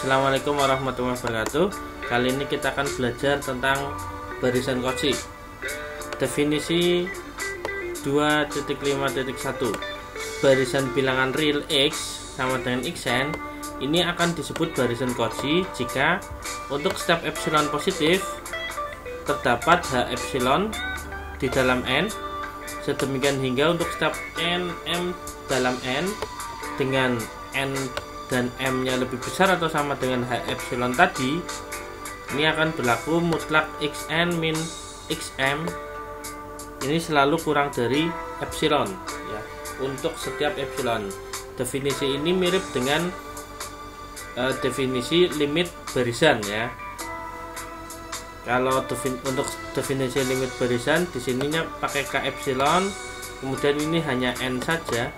Assalamualaikum warahmatullahi wabarakatuh. Kali ini kita akan belajar tentang barisan Cauchy. Definisi 2.5.1. Barisan bilangan real X sama dengan Xn ini akan disebut barisan Cauchy jika untuk setiap epsilon positif terdapat H epsilon di dalam N, sedemikian hingga untuk setiap n m dalam N dengan N dan M nya lebih besar atau sama dengan H epsilon tadi, ini akan berlaku mutlak Xn min Xm ini selalu kurang dari epsilon ya, untuk setiap epsilon. Definisi ini mirip dengan definisi limit barisan ya. Kalau untuk definisi limit barisan di sininya pakai K epsilon, kemudian ini hanya N saja.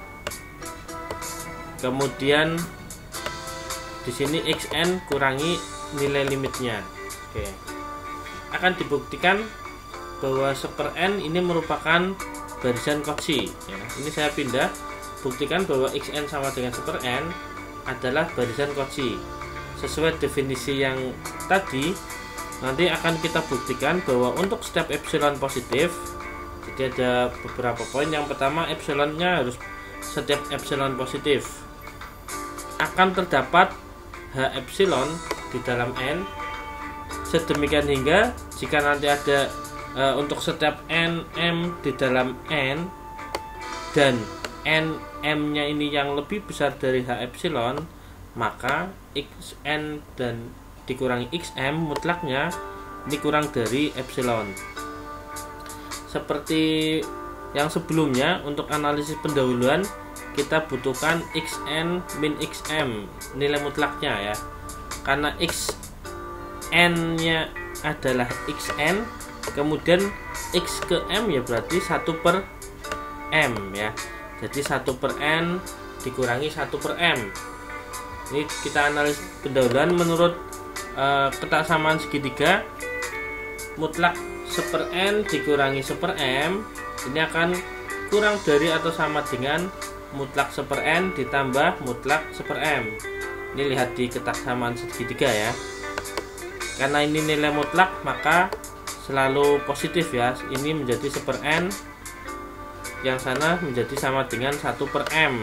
Kemudian di sini Xn kurangi nilai limitnya. Oke. Akan dibuktikan bahwa 1/n ini merupakan barisan Cauchy ya. Ini saya pindah, buktikan bahwa Xn sama dengan 1/n adalah barisan Cauchy. Sesuai definisi yang tadi, nanti akan kita buktikan bahwa untuk setiap epsilon positif, jadi ada beberapa poin. Yang pertama, epsilonnya harus setiap epsilon positif akan terdapat H epsilon di dalam N, sedemikian hingga jika nanti ada untuk setiap n m di dalam N dan n m nya ini yang lebih besar dari H epsilon, maka Xn dan dikurangi Xm mutlaknya ini kurang dari epsilon. Seperti yang sebelumnya, untuk analisis pendahuluan kita butuhkan Xn min Xm nilai mutlaknya ya, karena Xn nya adalah Xn, kemudian X ke M ya berarti 1/M ya, jadi 1/N dikurangi 1/M. Ini kita analisis pendahuluan menurut kesamaan segitiga, mutlak 1/N dikurangi 1/M ini akan kurang dari atau sama dengan mutlak 1/N ditambah mutlak 1/M. Ini lihat di kesamaan segitiga ya. Karena ini nilai mutlak maka selalu positif ya. Ini menjadi 1/N, yang sana menjadi sama dengan 1/M.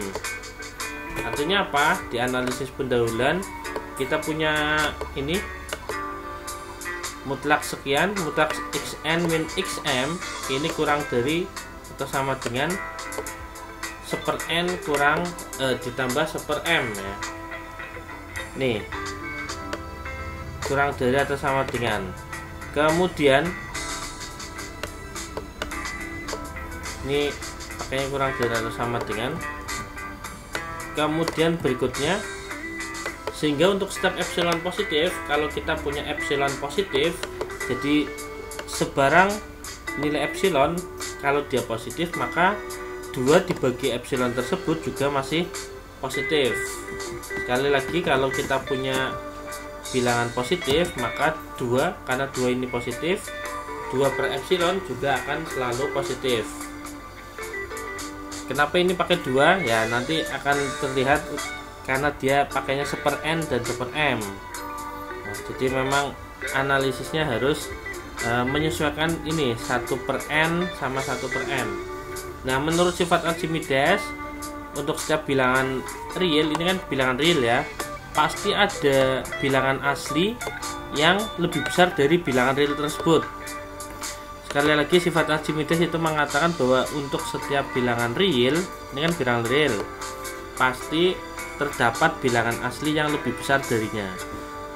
Artinya apa? Di analisis pendahuluan kita punya ini mutlak sekian, mutlak Xn min Xm ini kurang dari atau sama dengan 1/N kurang ditambah 1/M ya. Nih, kurang dari atau sama dengan. Kemudian ini pakainya kurang dari atau sama dengan. Kemudian berikutnya, sehingga untuk setiap epsilon positif, kalau kita punya epsilon positif, jadi sebarang nilai epsilon kalau dia positif maka 2 dibagi epsilon tersebut juga masih positif. Sekali lagi, kalau kita punya bilangan positif maka 2, karena 2 ini positif, 2/epsilon juga akan selalu positif. Kenapa ini pakai 2? Ya nanti akan terlihat karena dia pakainya 1/N dan 1/M. Nah, jadi memang analisisnya harus menyesuaikan ini 1/N sama 1/M. Nah, menurut sifat Archimedes, untuk setiap bilangan real, ini kan bilangan real ya, pasti ada bilangan asli yang lebih besar dari bilangan real tersebut. Sekali lagi, sifat Archimedes itu mengatakan bahwa untuk setiap bilangan real, ini kan bilangan real, pasti terdapat bilangan asli yang lebih besar darinya.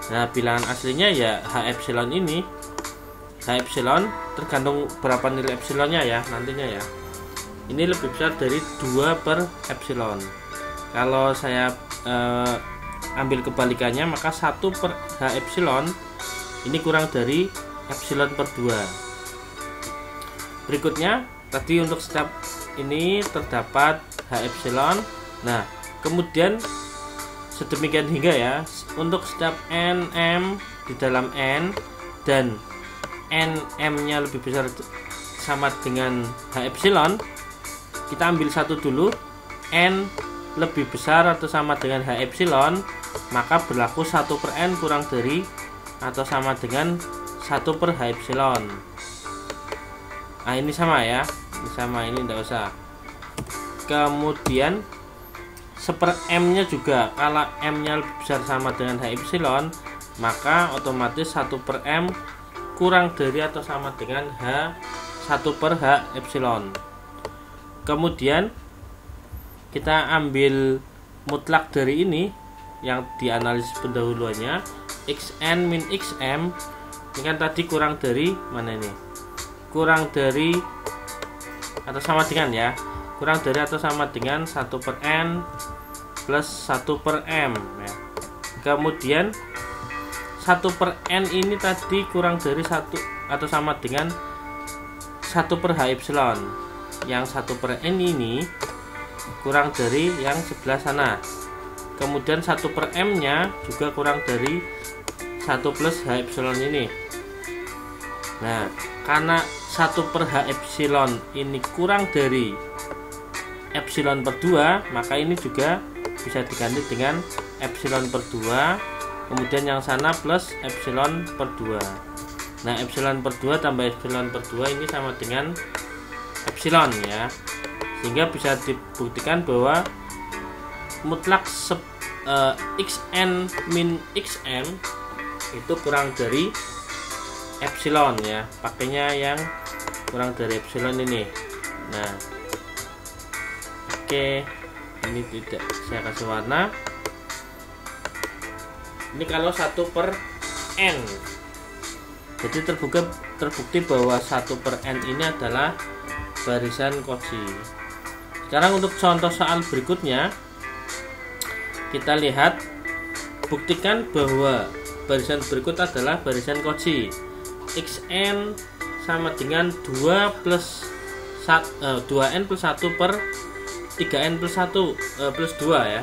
Nah, bilangan aslinya ya H epsilon ini. H epsilon tergantung berapa nilai epsilonnya ya nantinya ya. Ini lebih besar dari 2/epsilon. Kalau saya ambil kebalikannya, maka 1/H epsilon ini kurang dari epsilon per 2. Berikutnya, tadi untuk setiap ini terdapat H epsilon. Nah, kemudian sedemikian hingga ya, untuk setiap n m di dalam N dan n m nya lebih besar sama dengan H epsilon, kita ambil satu dulu, N lebih besar atau sama dengan H epsilon, maka berlaku 1/n kurang dari atau sama dengan 1/h epsilon. Nah ini sama ya, ini sama, ini tidak usah. Kemudian 1/m nya juga, kalau m nya lebih besar sama dengan h epsilon, maka otomatis 1/m kurang dari atau sama dengan h 1/h epsilon. Kemudian kita ambil mutlak dari ini yang dianalisis pendahuluannya, xn min xm. Ini kan tadi kurang dari mana ini, kurang dari atau sama dengan ya, kurang dari atau sama dengan 1/n plus 1/m ya. Kemudian 1/n ini tadi kurang dari 1 atau sama dengan 1/h epsilon. Yang 1/n ini kurang dari yang sebelah sana. Kemudian 1/m nya juga kurang dari 1 plus h epsilon ini. Nah, karena 1/h epsilon ini kurang dari epsilon per 2, maka ini juga bisa diganti dengan epsilon per 2, kemudian yang sana plus epsilon per 2. Nah, epsilon per 2 tambah epsilon per 2 ini sama dengan epsilon ya, sehingga bisa dibuktikan bahwa mutlak xn min xm itu kurang dari epsilon ya, pakainya yang kurang dari epsilon ini. Nah, oke, ini tidak saya kasih warna. Ini kalau 1/n, jadi terbukti bahwa 1/n ini adalah barisan Cauchy. Sekarang untuk contoh soal berikutnya, kita lihat, buktikan bahwa barisan berikut adalah barisan Cauchy. Xn sama dengan 2n plus 1 per 3n plus 1 plus 2 ya.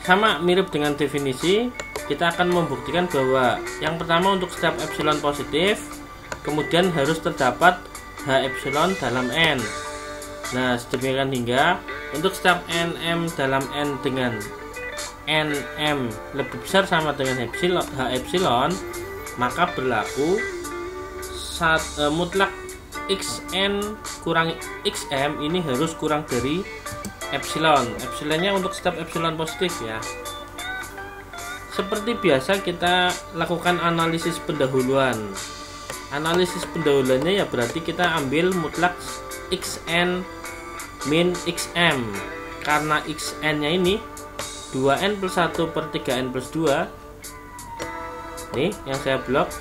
Sama, mirip dengan definisi. Kita akan membuktikan bahwa yang pertama untuk setiap epsilon positif, kemudian harus terdapat h epsilon dalam n. Nah, sedemikian hingga untuk setiap nm dalam n dengan nm lebih besar sama dengan h epsilon, maka berlaku mutlak xn kurang xm ini harus kurang dari epsilon. Epsilonnya untuk setiap epsilon positif ya. Seperti biasa kita lakukan analisis pendahuluan. Analisis pendahuluannya ya berarti kita ambil mutlak xn min xm. Karena xn nya ini 2n plus 1 per 3n plus 2, nih yang saya blok,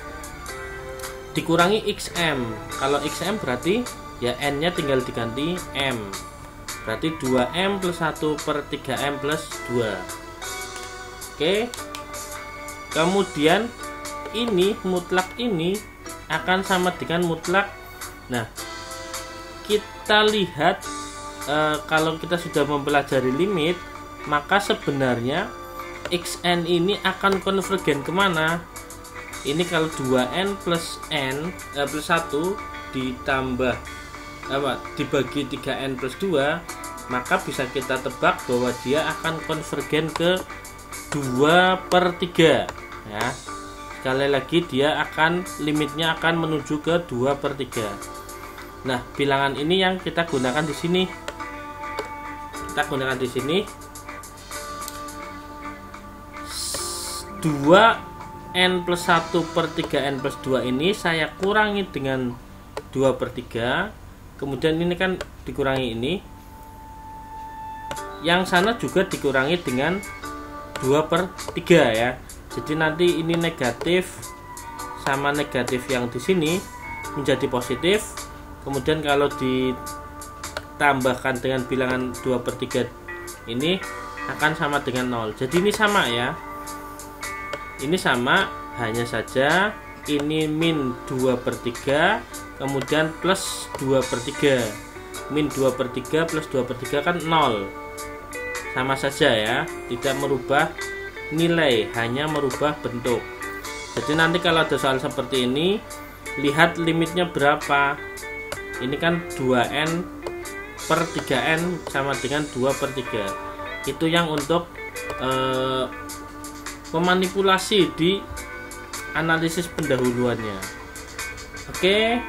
dikurangi xm. Kalau xm berarti ya n nya tinggal diganti m, berarti 2m plus 1 per 3m plus 2. Oke, kemudian ini mutlak ini akan sama dengan mutlak. Nah, kita lihat kalau kita sudah mempelajari limit, maka sebenarnya xn ini akan konvergen kemana? Ini kalau 2n plus n plus 1 ditambah dibagi 3n plus 2, maka bisa kita tebak bahwa dia akan konvergen ke 2/3 ya. Sekali lagi, dia akan limitnya akan menuju ke 2/3. Nah, bilangan ini yang kita gunakan di sini. Kita gunakan di sini 2n plus 1 per 3n plus 2 ini saya kurangi dengan 2/3. Kemudian ini kan dikurangi ini, yang sana juga dikurangi dengan 2/3 ya. Jadi nanti ini negatif sama negatif yang di sini menjadi positif. Kemudian kalau ditambahkan dengan bilangan 2/3 ini akan sama dengan 0. Jadi ini sama ya. Ini sama, hanya saja ini min 2/3 kemudian plus 2/3. Min 2/3 plus 2/3 kan 0. Sama saja ya, tidak merubah nilai, hanya merubah bentuk. Jadi nanti kalau ada soal seperti ini, lihat limitnya berapa. Ini kan 2n per 3n sama dengan 2/3. Itu yang untuk memanipulasi di analisis pendahuluannya. Oke,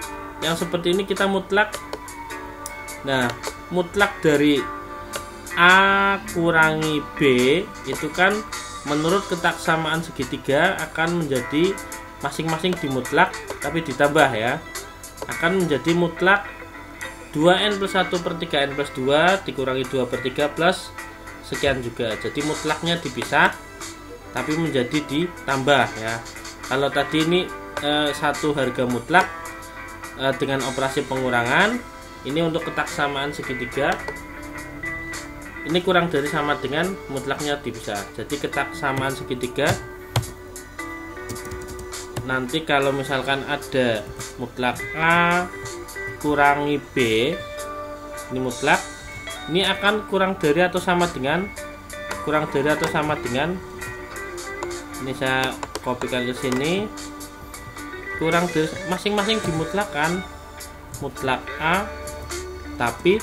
yang seperti ini kita mutlak. Nah, mutlak dari A kurangi B itu kan menurut ketaksamaan segitiga akan menjadi masing-masing dimutlak tapi ditambah ya, akan menjadi mutlak 2n plus 1 per 3n plus 2 dikurangi 2 per 3 plus sekian juga. Jadi mutlaknya dipisah tapi menjadi ditambah ya. Kalau tadi ini satu harga mutlak dengan operasi pengurangan, ini untuk ketaksamaan segitiga ini kurang dari sama dengan mutlaknya dipisah. Jadi ketaksamaan segitiga nanti kalau misalkan ada mutlak A kurangi B, ini mutlak, ini akan kurang dari atau sama dengan ini saya kopikan ke sini, kurang dari masing-masing dimutlakan, mutlak A tapi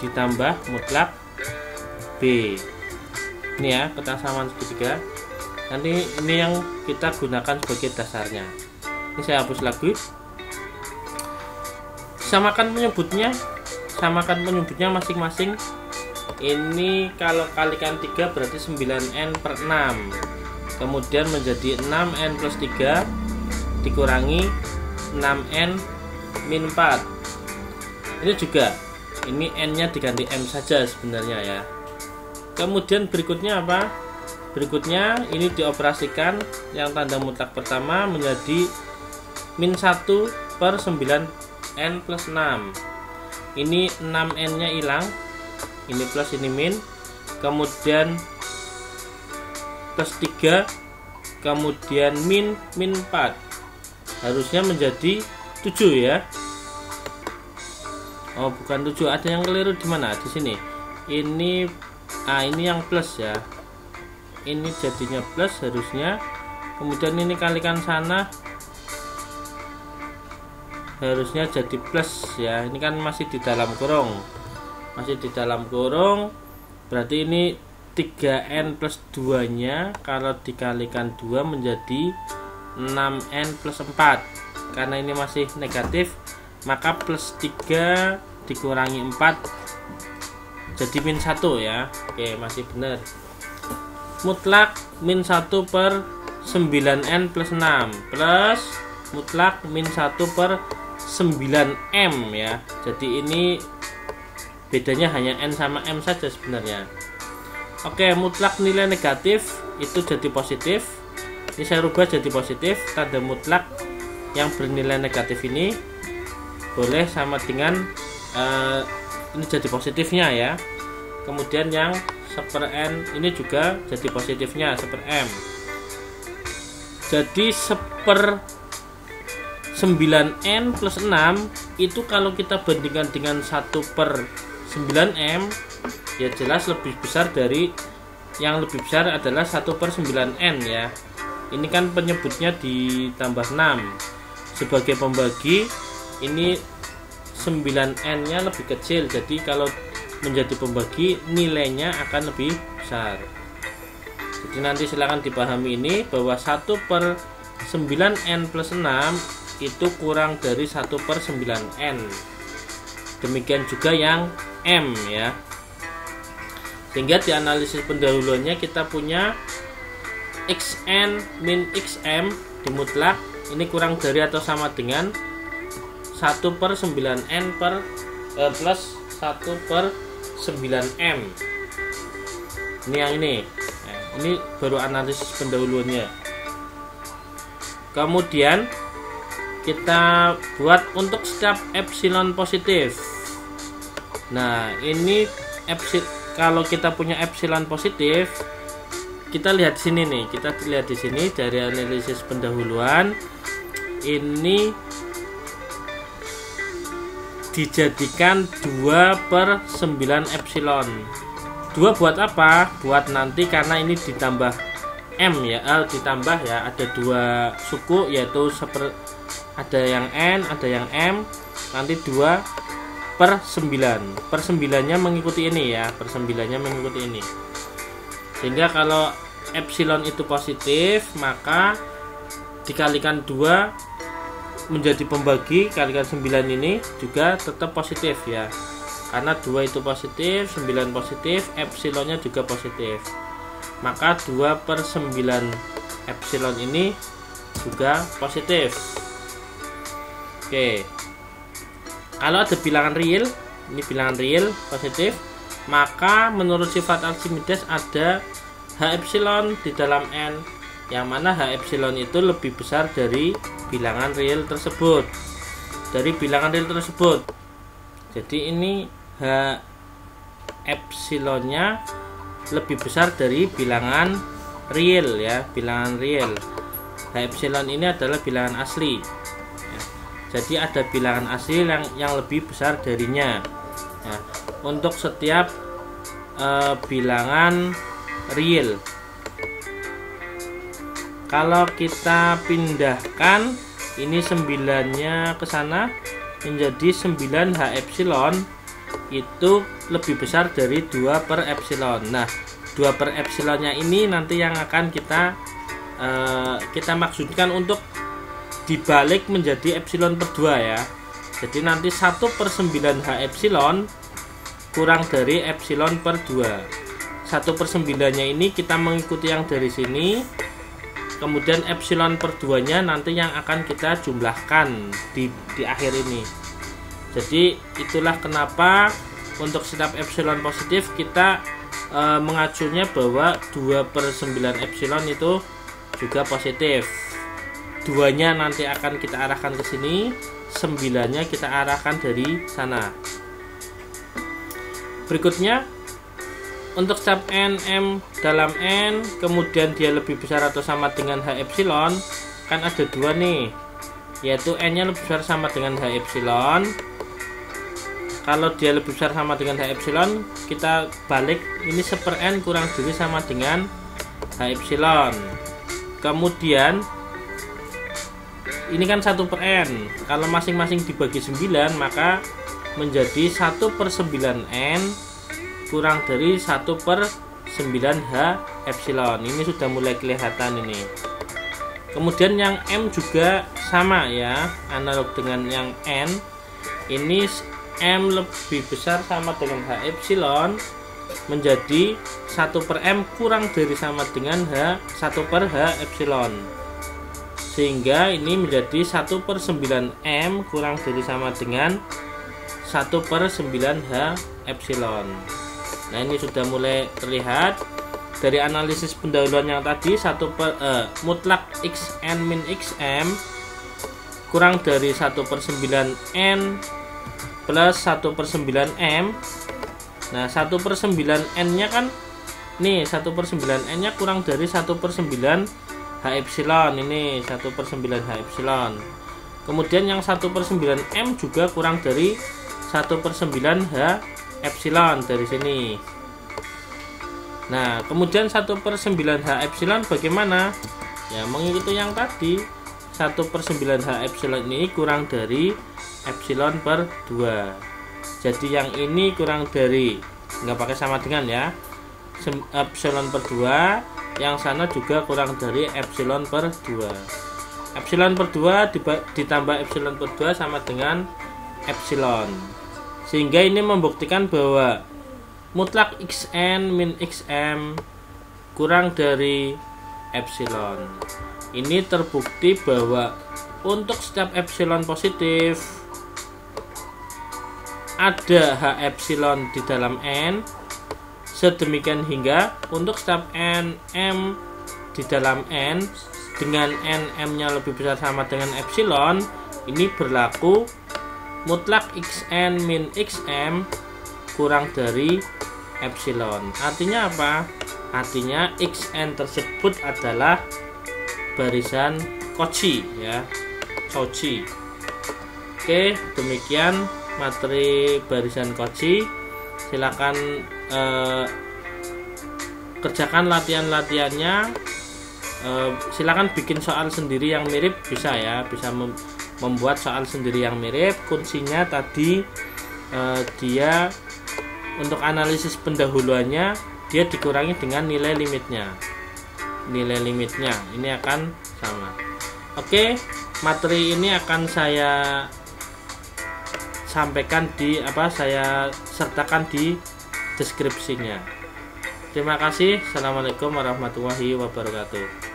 ditambah mutlak B. Ini ya ketaksamaan segitiga. Nanti ini yang kita gunakan sebagai dasarnya. Ini saya hapus lagi. Samakan penyebutnya masing-masing. Ini kalau kalikan 3 berarti 9n per 6. Kemudian menjadi 6n plus 3 dikurangi 6n min 4. Ini juga, ini n nya diganti m saja sebenarnya ya. Kemudian berikutnya apa? Berikutnya ini dioperasikan yang tanda mutlak pertama menjadi min 1 per 9n plus 6. Ini 6n nya hilang, ini plus ini min, kemudian plus 3, kemudian min 4, harusnya menjadi 7 ya. Oh bukan 7, ada yang keliru di mana? Di sini. Ini ini yang plus ya. Ini jadinya plus harusnya. Kemudian ini kalikan sana harusnya jadi plus ya. Ini kan masih di dalam kurung. Berarti ini 3n plus 2 nya kalau dikalikan 2 menjadi 6n plus 4. Karena ini masih negatif, maka plus 3 dikurangi 4 jadi min 1 ya. Oke, masih benar. Mutlak min 1 per 9n plus 6 plus mutlak min 1 per 9m ya. Jadi ini bedanya hanya n sama m saja sebenarnya. Oke, mutlak nilai negatif itu jadi positif. Ini saya rubah jadi positif. Tanda mutlak yang bernilai negatif ini boleh sama dengan ini jadi positifnya ya. Kemudian yang seper n ini juga jadi positifnya seper m. Jadi seper 9n plus 6 itu kalau kita bandingkan dengan 1 per 9m ya jelas lebih besar dari, yang lebih besar adalah 1 per 9n ya. Ini kan penyebutnya ditambah 6 sebagai pembagi, ini 9n nya lebih kecil, jadi kalau menjadi pembagi nilainya akan lebih besar. Jadi nanti silahkan dipahami ini bahwa 1 per 9n plus 6 itu kurang dari 1 per 9n. Demikian juga yang m ya. Sehingga di analisis pendahuluannya kita punya xn min xm dimutlak ini kurang dari atau sama dengan 1 per 9n per plus 1 per 9m. Ini yang ini. Nah, ini baru analisis pendahuluannya. Kemudian kita buat untuk setiap epsilon positif. Nah, ini kalau kita punya epsilon positif, kita lihat sini nih. Kita lihat di sini dari analisis pendahuluan ini dijadikan 2 per 9 epsilon. 2 buat apa? Buat nanti karena ini ditambah m ya, ditambah ya, ada 2 suku yaitu ada yang n, ada yang m, nanti 2 per 9. Per 9 nya mengikuti ini ya, per 9 nya mengikuti ini. Sehingga kalau epsilon itu positif, maka dikalikan 2 menjadi pembagi, kalikan 9 ini juga tetap positif ya. Karena 2 itu positif, 9 positif, epsilonnya juga positif. Maka 2/9 epsilon ini juga positif. Oke. Kalau ada bilangan real, ini bilangan real positif, maka menurut sifat Archimedes ada H epsilon di dalam N, yang mana H epsilon itu lebih besar dari bilangan real tersebut. Jadi ini H epsilonnya lebih besar dari bilangan real ya, bilangan real. H epsilon ini adalah bilangan asli. Jadi ada bilangan asli yang lebih besar darinya. Ya, untuk setiap bilangan real. Kalau kita pindahkan ini 9-nya ke sana menjadi 9 H epsilon, itu lebih besar dari 2/epsilon. Nah, 2/epsilonnya ini nanti yang akan kita maksudkan untuk dibalik menjadi epsilon per 2 ya. Jadi nanti 1/9 H epsilon kurang dari epsilon per 2. 1/9-nya ini kita mengikuti yang dari sini, kemudian epsilon per 2 nya nanti yang akan kita jumlahkan di akhir ini. Jadi itulah kenapa untuk setiap epsilon positif kita mengacunya bahwa 2/9 epsilon itu juga positif. 2-nya nanti akan kita arahkan ke sini, 9-nya kita arahkan dari sana. Berikutnya, untuk setiap n, m dalam n, kemudian dia lebih besar atau sama dengan H epsilon, kan ada 2 nih, yaitu n-nya lebih besar sama dengan H epsilon. Kalau dia lebih besar sama dengan H epsilon, kita balik, ini 1/n kurang dari sama dengan H epsilon. Kemudian ini kan 1/n, kalau masing-masing dibagi 9 maka menjadi 1/9n kurang dari 1/9 H epsilon. Ini sudah mulai kelihatan ini. Kemudian yang m juga sama ya, analog dengan yang n. Ini m lebih besar sama dengan H epsilon menjadi 1/m kurang dari sama dengan 1/H epsilon. Sehingga ini menjadi 1/9m kurang dari sama dengan 1/9 H epsilon. Nah, ini sudah mulai terlihat dari analisis pendahuluan yang tadi, mutlak xn min xm kurang dari 1/9n plus 1/9m. Nah, 1/9n nya kan nih, 1/9n nya kurang dari 1/9 H epsilon, ini 1/9 H epsilon. Kemudian yang 1/9m juga kurang dari 1/9 H epsilon dari sini. Nah, kemudian 1/9 H epsilon bagaimana? Ya, mengikuti yang tadi, 1/9 H epsilon ini kurang dari epsilon per 2. Jadi yang ini kurang dari, nggak pakai sama dengan ya, epsilon per 2, yang sana juga kurang dari epsilon per 2. Epsilon per 2 ditambah epsilon per 2 sama dengan epsilon. Sehingga ini membuktikan bahwa mutlak xn min xm kurang dari epsilon. Ini terbukti bahwa untuk setiap epsilon positif ada H epsilon di dalam n, sedemikian hingga untuk setiap n, m di dalam n dengan n, m-nya lebih besar sama dengan epsilon, ini berlaku mutlak xn min xm kurang dari epsilon. Artinya apa? Artinya xn tersebut adalah barisan Cauchy ya, Cauchy. Oke, demikian materi barisan Cauchy. Silakan kerjakan latihan-latihannya. Silakan bikin soal sendiri yang mirip, bisa ya, bisa membuat soal sendiri yang mirip. Kuncinya tadi dia untuk analisis pendahuluannya dia dikurangi dengan nilai limitnya. Nilai limitnya ini akan sama. Oke, materi ini akan saya sampaikan saya sertakan di deskripsinya. Terima kasih. Assalamualaikum warahmatullahi wabarakatuh.